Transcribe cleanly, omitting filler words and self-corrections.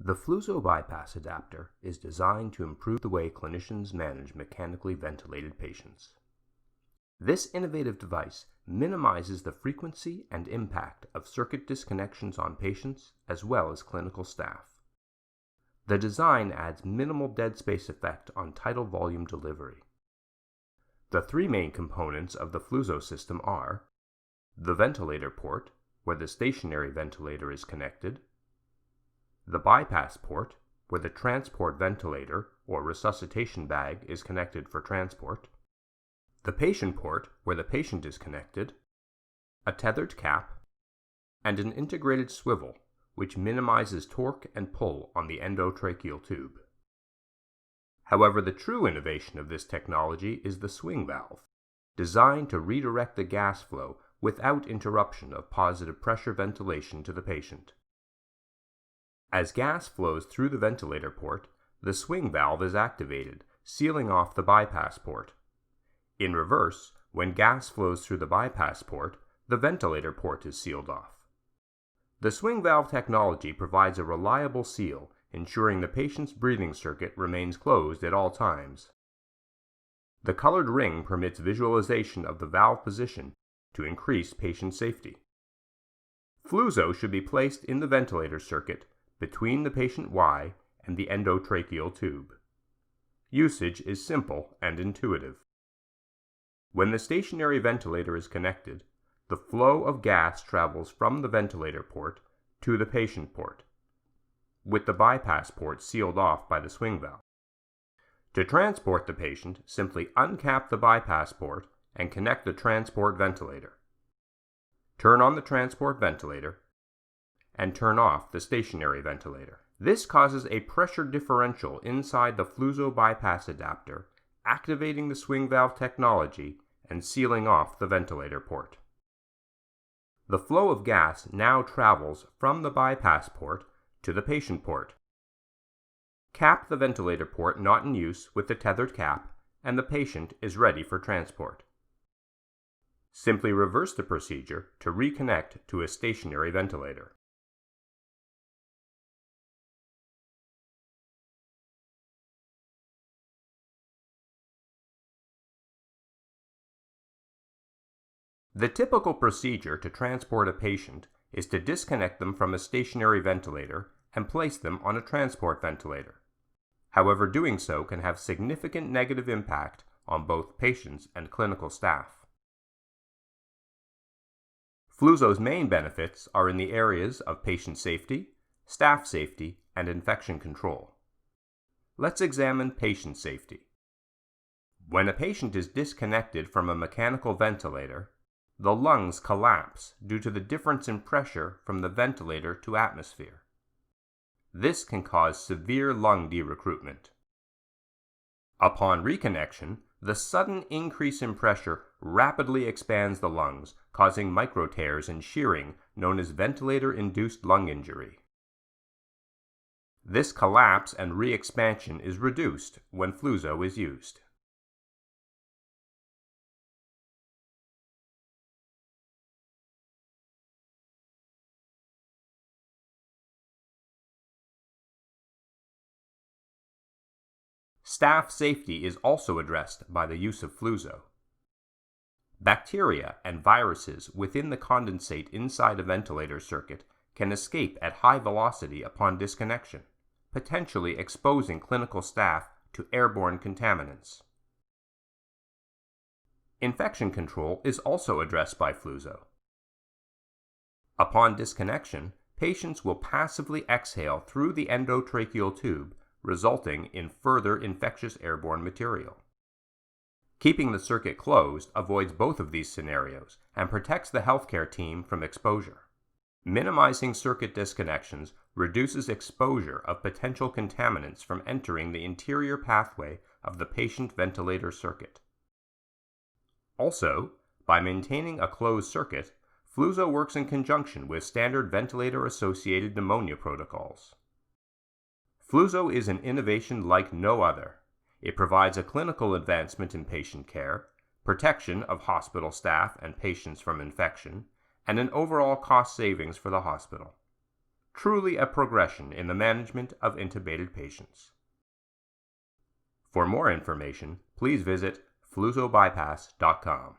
The Flusso bypass adapter is designed to improve the way clinicians manage mechanically ventilated patients. This innovative device minimizes the frequency and impact of circuit disconnections on patients as well as clinical staff. The design adds minimal dead space effect on tidal volume delivery. The three main components of the Flusso system are the ventilator port, where the stationary ventilator is connected, the bypass port, where the transport ventilator or resuscitation bag is connected for transport, the patient port, where the patient is connected, a tethered cap, and an integrated swivel, which minimizes torque and pull on the endotracheal tube. However, the true innovation of this technology is the swing valve, designed to redirect the gas flow without interruption of positive pressure ventilation to the patient. As gas flows through the ventilator port, the swing valve is activated, sealing off the bypass port. In reverse, when gas flows through the bypass port, the ventilator port is sealed off. The swing valve technology provides a reliable seal, ensuring the patient's breathing circuit remains closed at all times. The colored ring permits visualization of the valve position to increase patient safety. Flusso should be placed in the ventilator circuit between the patient Y and the endotracheal tube. Usage is simple and intuitive. When the stationary ventilator is connected, the flow of gas travels from the ventilator port to the patient port, with the bypass port sealed off by the swing valve. To transport the patient, simply uncap the bypass port and connect the transport ventilator. Turn on the transport ventilator and turn off the stationary ventilator. This causes a pressure differential inside the Flusso bypass adapter, activating the swing valve technology and sealing off the ventilator port. The flow of gas now travels from the bypass port to the patient port. Cap the ventilator port not in use with the tethered cap, and the patient is ready for transport. Simply reverse the procedure to reconnect to a stationary ventilator. The typical procedure to transport a patient is to disconnect them from a stationary ventilator and place them on a transport ventilator. However, doing so can have significant negative impact on both patients and clinical staff. Flusso's main benefits are in the areas of patient safety, staff safety, and infection control. Let's examine patient safety. When a patient is disconnected from a mechanical ventilator, the lungs collapse due to the difference in pressure from the ventilator to atmosphere. This can cause severe lung derecruitment. Upon reconnection, the sudden increase in pressure rapidly expands the lungs, causing microtears and shearing known as ventilator-induced lung injury. This collapse and re-expansion is reduced when Flusso is used. Staff safety is also addressed by the use of Flusso. Bacteria and viruses within the condensate inside a ventilator circuit can escape at high velocity upon disconnection, potentially exposing clinical staff to airborne contaminants. Infection control is also addressed by Flusso. Upon disconnection, patients will passively exhale through the endotracheal tube, resulting in further infectious airborne material. Keeping the circuit closed avoids both of these scenarios and protects the healthcare team from exposure. Minimizing circuit disconnections reduces exposure of potential contaminants from entering the interior pathway of the patient ventilator circuit. Also, by maintaining a closed circuit, Flusso works in conjunction with standard ventilator-associated pneumonia protocols. Flusso is an innovation like no other. It provides a clinical advancement in patient care, protection of hospital staff and patients from infection, and an overall cost savings for the hospital. truly a progression in the management of intubated patients. For more information, please visit flussobypass.com.